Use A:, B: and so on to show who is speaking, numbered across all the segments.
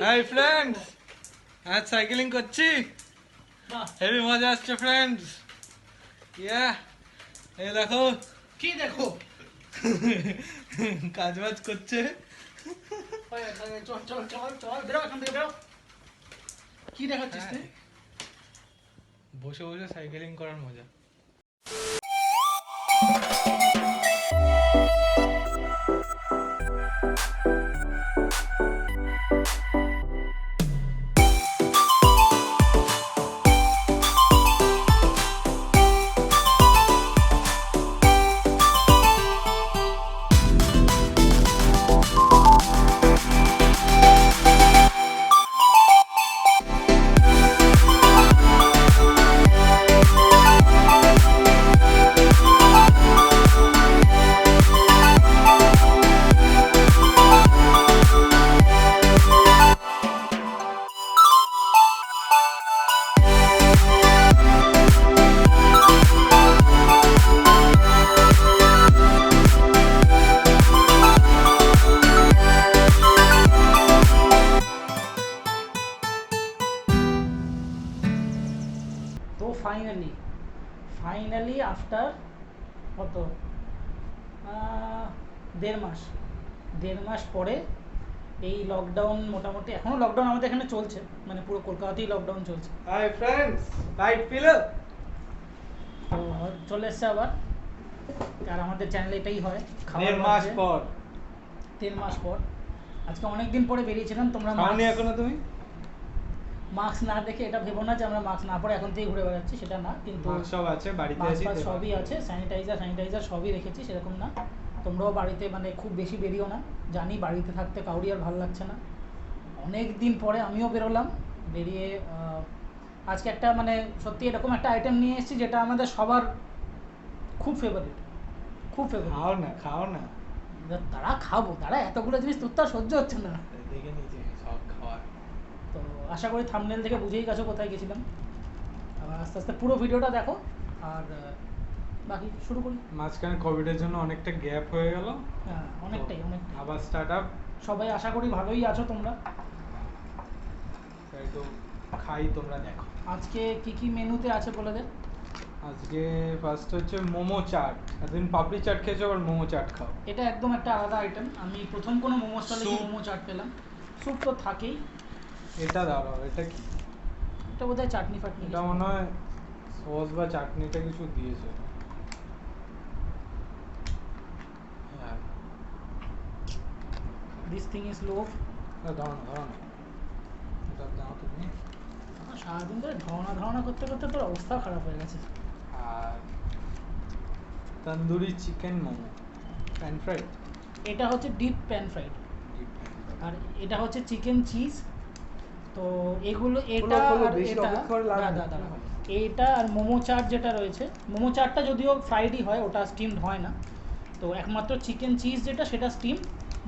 A: Hi friends, আজ cycling করছি, heavy মজা আসছে ফ্রেন্ডস। ইয়া, এই দেখো
B: কি দেখো
A: কাজ বাজ করছে।
B: চল চল চল চল বেরো এখান থেকে বেরো। কি দেখাচ্ছিস তুই?
A: বসে বসে সাইকেলিং করার মজা।
B: তো ফাইনালি আফটার কত 1.5 মাস পরে এই লকডাউন, মোটামুটি এখনো লকডাউন আমাদের এখানে চলছে, মানে পুরো কলকাতাতেই লকডাউন চলছে।
A: হাই ফ্রেন্ডস, রাইট ফিলার
B: তো চলে এসছে আবার, আর আমাদের চ্যানেলে এটাই হয়,
A: দেড় মাস পর।
B: 3 মাস পর। আজকে অনেক দিন পরে বেরিয়েছিলাম, তোমরা
A: খাওনি এখনো তুমি?
B: মাস্ক না দেখে এটা ভেবো না যে আমরা মাস্ক না পরে এখন থেকে ঘুরে বেড়াচ্ছি, সেটা না। কিন্তু
A: মাস্ক সব আছে বাড়িতে,
B: মাস্ক
A: আছি
B: সবই আছে, স্যানিটাইজার সবই রেখেছি, সেরকম না। তোমরাও বাড়িতে মানে খুব বেশি বেরিও না, জানি বাড়িতে থাকতে কাউরি আর ভালো লাগছে না। অনেক দিন পরে আমিও বেরোলাম, বেরিয়ে আজকে একটা মানে সত্যি এরকম একটা আইটেম নিয়ে এসেছি যেটা আমাদের সবার খুব ফেভারিট।
A: খাও না
B: তারা খাবো, তারা এতগুলো জিনিস তোর তো আর সহ্য হচ্ছে না।
A: দেখে নিয়েছি সব খাওয়ার।
B: তো আশা করি থাম্বনেল থেকে বুঝেই গেছো কোথায় গেছিলাম। আবার আস্তে আস্তে পুরো ভিডিওটা দেখো, আর বাকি শুরু করি।
A: মাঝখানে কোভিডের জন্য অনেকটা গ্যাপ হয়ে গেল।
B: হ্যাঁ, অনেকটাই।
A: আবার স্টার্ট আপ।
B: সবাই আশা করি ভালোই আছো তোমরা।
A: তাই তো খাই, তোমরা দেখো
B: আজকে কি কি মেনুতে আছে বলে দে।
A: আজকে ফার্স্ট হচ্ছে মোমো চাট। এতদিন পাপড়ি চাট খেয়েছো, আবার মোমো চাট খাও।
B: এটা একদম একটা আলাদা আইটেম, আমি প্রথম কোনো মোমো স্টলে
A: Soup.
B: মোমো চাট পেলাম। স্যুপ তো থাকেই।
A: এটা দাঁড়াও, এটা কি?
B: এটা বোধহয় চাটনি ফাটনি।
A: এটা মনে হয় সস বা চাটনিটা কিছু দিয়েছে। হ্যাঁ,
B: দিস থিং ইজ লোভ।
A: ধরো না, এটা দাও তুমি।
B: সারাদিন ধরে ধারণা করতে করতে তোর অবস্থা খারাপ হয়ে গেছে।
A: আর tandoori chicken momo, pan fried.
B: এটা হচ্ছে ডিপ প্যান ফ্রাইড, আর এটা হচ্ছে চিকেন চিজ। তো এগুলো, এটা আর এটা দাদা এইটা আর মোমো চাট যেটা রয়েছে, মোমো চাটটা যদিও ফ্রাইডই হয়, ওটা স্টিমড হয় না। তো একমাত্র চিকেন চিজ যেটা, সেটা স্টিম,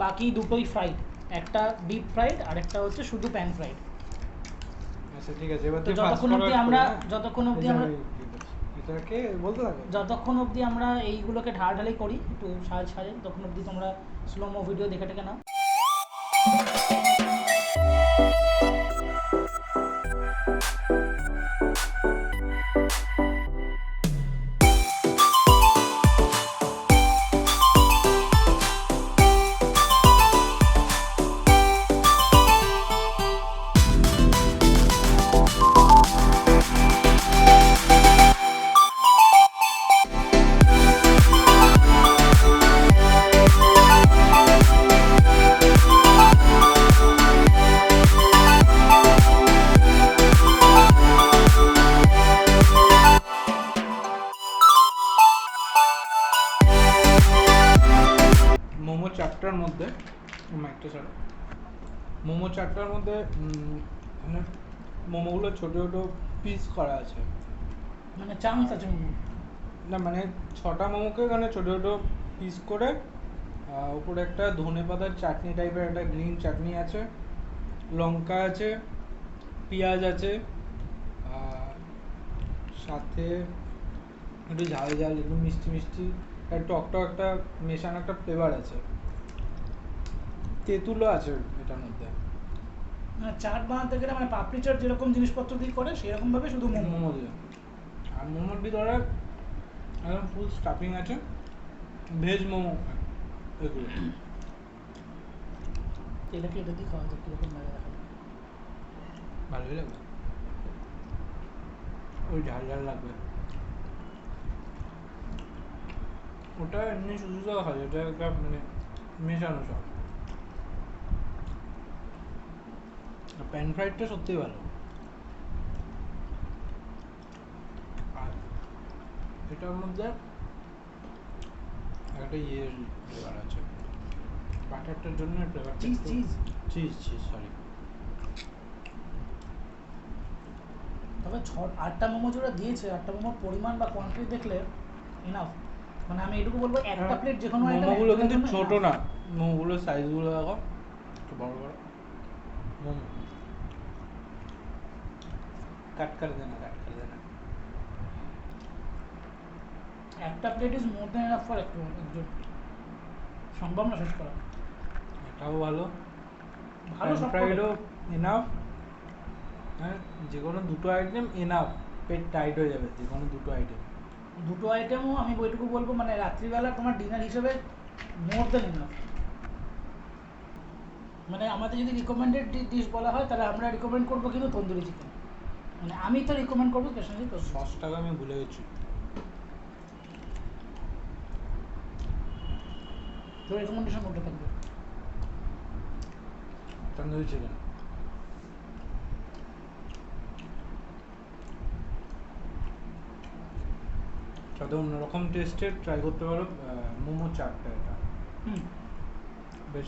B: বাকি দুটোই ফ্রাইড। একটা ডিপ ফ্রাইড আর একটা হচ্ছে শুধু প্যান ফ্রাইড।
A: আচ্ছা ঠিক আছে, এবার
B: তো যতক্ষণ অবধি আমরা এইগুলোকে ঢালাঢালি করি একটু সাজে, তখন অবধি তোমরা স্লোমো ভিডিও দেখে টেকে নাও।
A: মোমো চাটটার মধ্যে মানে মোমোগুলো ছোট ছোট পিস করা আছে,
B: মানে চান্স আছে মোমো।
A: না মানে 6টা মোমোকে এখানে ছোট ছোট পিস করে, উপরে একটা ধনেপাতার চাটনি টাইপের একটা গ্রিন চাটনি আছে, লঙ্কা আছে, পেঁয়াজ আছে, আর সাথে একটু ঝাল একটু মিষ্টি আর টক একটা মেশানো একটা ফ্লেভার আছে, তেঁতুলও আছে এটার মধ্যে।
B: চাট বানাতে গেলে মানে পাপড়ি চাট যেরকম জিনিসপত্র দিয়ে করে সেরকম ভাবে শুধু
A: মোমো দিয়ে, আর মোমোর ভিতরে একদম ফুল স্টাফিং আছে, ভেজ মোমো এগুলো।
B: এটাকে এটা দিয়ে খাওয়া যাক কীরকম লাগে দেখা যাক।
A: ভালোই লাগবে, ওই ঝাল ঝাল লাগবে। ওটা এমনি শুধু তো হয়, এটা একটা মানে মেশানো সব। প্যান ফ্রাইডটা সত্যিই ভালো। আর এটার মধ্যে একটা ফ্লেভার আছে, বাটারটার জন্য ফ্লেভারটা
B: cheese cheese
A: cheese cheese sorry.
B: তবে 8টা মোমো যেটা দিয়েছে, 8টা মোমোর পরিমাণ বা কোয়ান্টিটি দেখলে এনাফ। মানে আমি এটুকু বলবো একটা প্লেট যে কোনো
A: মোমোগুলো কিন্তু ছোট না, মোমোগুলোর সাইজগুলো দেখো একটু বড় বড় মোমো। কাট করে দেনা, কাট করে দেনা।
B: একটা plate is more than enough for একজন, সম্ভব না শেষ করা।
A: এটাও ভালো,
B: ভালো সব
A: ফ্রাইডও এনাফ। হ্যাঁ, যে কোনো দুটো আইটেম এনাফ, পেট টাইট হয়ে যাবে যে কোনো দুটো আইটেম।
B: দুটো আইটেমও আমি ওইটুকু বলবো মানে রাত্রিবেলা তোমার ডিনার হিসেবে মোর দ্যান এনাফ। মানে আমাদের যদি রিকমেন্ডেড ডিশ বলা হয় তাহলে আমরা রিকমেন্ড করবো কিন্তু তন্দুরি চিকেন। মানে আমি তো রিকমেন্ড করবো স্পেশালি তো
A: সসটাকে আমি ভুলে গেছি।
B: তো রিকমেন্ডেশন করতে থাকবে
A: তন্দুরি চিকেন। সাথে অন্যরকম টেস্টের ট্রাই করতে পারো মোমো চাটটা। এটা বেশ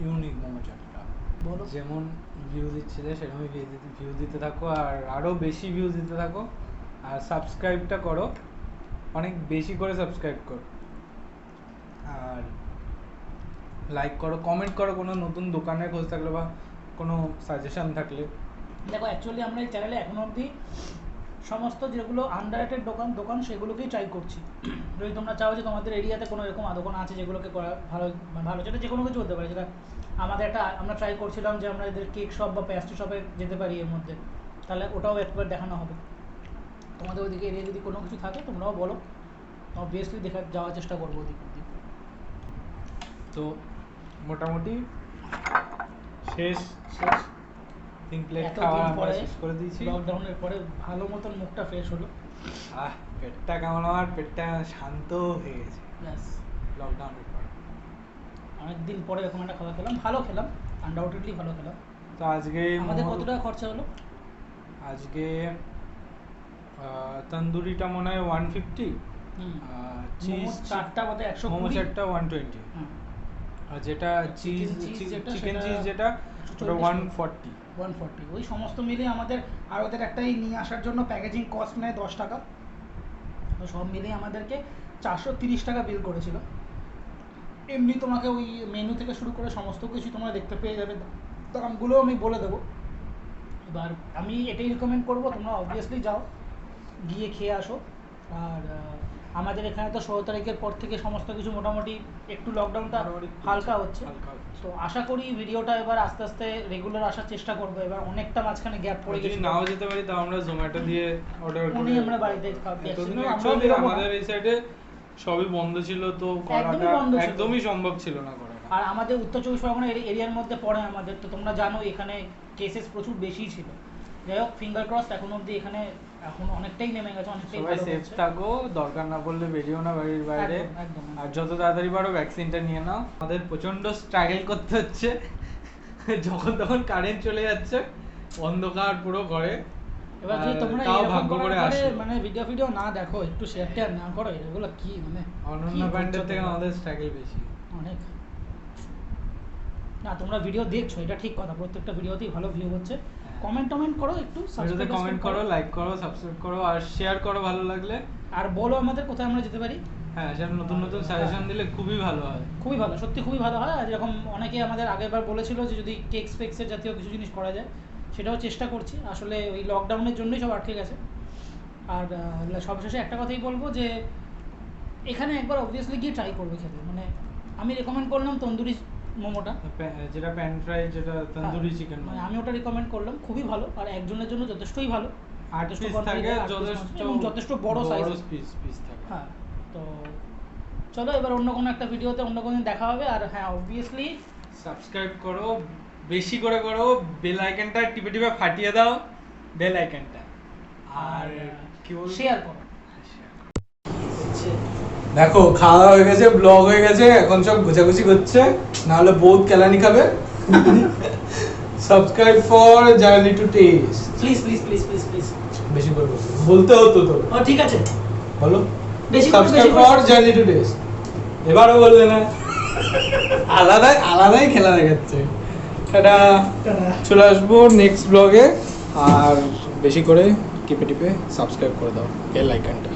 A: ইউনিক মোমো চাটটা।
B: বলো।
A: যেমন ভিউ দিচ্ছিলে সেরকমই ভিউ দিতে থাকো, আর আরও বেশি ভিউ দিতে থাকো, আর সাবস্ক্রাইবটা করো, অনেক বেশি করে সাবস্ক্রাইব করো, আর লাইক করো, কমেন্ট করো কোনো নতুন দোকানের খোঁজ থাকলে বা কোনো সাজেশন থাকলে।
B: দেখো অ্যাকচুয়ালি আমরা এই চ্যানেলে এখনো অবধি সমস্ত যেগুলো আন্ডাররেটেড দোকান সেগুলোকেই ট্রাই করছি। যদি তোমরা চাও যে তোমাদের এরিয়াতে কোনো এরকম দোকান আছে যেগুলোকে করা ভালো, ভালো যেটা যে কোনো কিছু হতে পারে, যেটা আমাদের একটা আমরা ট্রাই করছিলাম যে আমরা এদের কেক শপ বা প্যাস্ট্রি শপে যেতে পারি এর মধ্যে, তাহলে ওটাও একবার দেখানো হবে। তোমাদের ওদিকে এরিয়া যদি কোনো কিছু থাকে তোমরাও বলো, অবভিয়াসলি যাওয়ার চেষ্টা করবো ওদিক অব্দি।
A: তো মোটামুটি শেষ
B: শেষ
A: 3 প্লেট
B: এতদিন
A: খাওয়া আমরা
B: পরে
A: শেষ করে দিয়েছি।
B: লকডাউনের পরে ভালো মতন মুখটা ফ্রেশ হলো।
A: পেটটা কেমন, আমার পেটটা শান্ত হয়ে গেছে
B: ব্যাস,
A: লকডাউনের পর।
B: অনেকদিন পরে এরকম একটা খাবার খেলাম, ভালো খেলাম, আনডাউটেডলি ভালো খেলাম।
A: তো আজকে
B: আমাদের কত টাকা খরচা হলো
A: আজকে? তন্দুরিটা মনে হয় 150, চিজ
B: চারটা বোধ 120,
A: মোমো চারটা 120, আর যেটা চিকেন চিজ যেটা ওটা 140।
B: 140 ওই সমস্ত মিলে আমাদের, আর ওদের একটাই নিয়ে আসার জন্য প্যাকেজিং কস্ট নেয় 10 টাকা, তো সব মিলিয়ে আমাদেরকে 430 টাকা বিল করেছিল। এমনি তোমাকে ওই মেনু থেকে শুরু করে সমস্ত কিছু তোমরা দেখতে পেয়ে যাবে, দামগুলো আমি বলে দেবো। এবার আমি এটাই রিকমেন্ড করবো তোমরা অবভিয়াসলি যাও, গিয়ে খেয়ে আসো। আর আমাদের এখানে তো 16 তারিখের পর থেকে সমস্ত কিছু মোটামুটি একটু লকডাউনটা হালকা হচ্ছে, তো আশা করি ভিডিওটা এবার আস্তে আস্তে রেগুলার আসার চেষ্টা করবো। এবার অনেকটা মাঝখানে গ্যাপ পড়ে গেছে,
A: নাও যেতে পারি তাও আমরা জোম্যাটো দিয়ে অর্ডার করি,
B: আমরা বাড়িতে
A: অ্যাকচুয়ালি আমাদের এই সাইডে সবই বন্ধ ছিল, তো করাটা একদমই সম্ভব ছিল না করা।
B: আর আমাদের উত্তর 24 পরগনা এরিয়ার মধ্যে পড়ে আমাদের, তো তোমরা জানো এখানে কেসেস প্রচুর বেশি ছিল। যাই হোক, ফিঙ্গার ক্রস এখন অবধি এখানে এখন অনেকটাই নেমে গেছে, অনেকটাই
A: সবাই সেফ থাকো, দরকার না পড়লে বেরিও না বাড়ির বাইরে, আর যত তাড়াতাড়ি পারো ভ্যাকসিনটা নিয়ে নাও। আমাদের প্রচন্ড স্ট্রাগল করতে হচ্ছে, যখন তখন কারেন্ট চলে যাচ্ছে, অন্ধকার পুরো ঘরে।
B: এবার যদি তোমরা
A: তাও ভাগ্য করে আসে,
B: মানে ভিডিও না দেখো, একটু শেয়ার টেয়ার না করো, এগুলো কি মানে
A: অনন্য ব্যান্ডের থেকে আমাদের স্ট্রাগল বেশি
B: অনেক। না তোমরা ভিডিও দেখছো এটা ঠিক কথা, প্রত্যেকটা ভিডিওতেই ভালো ভিউ হচ্ছে। কমেন্ট করো, একটু
A: সাবস্ক্রাইব কমেন্ট করো, লাইক করো, সাবস্ক্রাইব করো, আর শেয়ার করো ভালো লাগলে,
B: আর বলো আমাদের কোথায় আমরা যেতে পারি।
A: হ্যাঁ, সেটা নতুন নতুন সাজেশন দিলে খুবই ভালো হয়,
B: খুবই ভালো, সত্যি খুবই ভালো হয়। আর যেরকম অনেকে আমাদের আগেরবার বলেছিল যে যদি কেক স্পেক্সের জাতীয় কিছু জিনিস করা যায়, সেটাও চেষ্টা করছি। আসলে ওই লকডাউনের জন্যই সব আটকে গেছে। আর সবশেষে একটা কথাই বলবো যে এখানে একবার অবভিয়াসলি গিয়ে ট্রাই করবে খেতে। মানে আমি রেকমেন্ড করলাম তন্দুরি মোমোটা,
A: যেটা প্যান ফ্রাই, যেটা তন্দুরি চিকেন,
B: মানে আমি ওটা রিকমেন্ড করলাম, খুবই ভালো আর একজনের জন্য যথেষ্টই ভালো।
A: 8 পিস থাকে,
B: যথেষ্ট বড় সাইজ
A: পিস থাকে।
B: হ্যাঁ, তো চলো এবার অন্য কোনো একটা ভিডিওতে অন্য কোনো দিন দেখা হবে। আর হ্যাঁ, অবভিয়াসলি
A: সাবস্ক্রাইব করো, বেশি করে করো, বেল আইকনটা টিপে টিপে ফাটিয়ে দাও, বেল আইকনটা, আর কি বলবো,
B: শেয়ার করো।
C: দেখো খাওয়া দাওয়া হয়ে গেছে, ব্লগ হয়ে গেছে, এখন সব গোছাগুছি করছে, নাহলে বহুত কেলানি খাবে। Subscribe for journey to test.
B: Please please please please please
C: বেশি করে বলতে হতো তো।
B: ও ঠিক আছে,
C: বলো
B: বেশি
C: subscribe for journey to test. এবারও বলবে না, আলাদাই খেলা দেখাচ্ছে। এটা চলে আসবো নেক্সট ব্লগে, আর বেশি করে টিপে টিপে সাবস্ক্রাইব করে দাও বেল আইকনটা।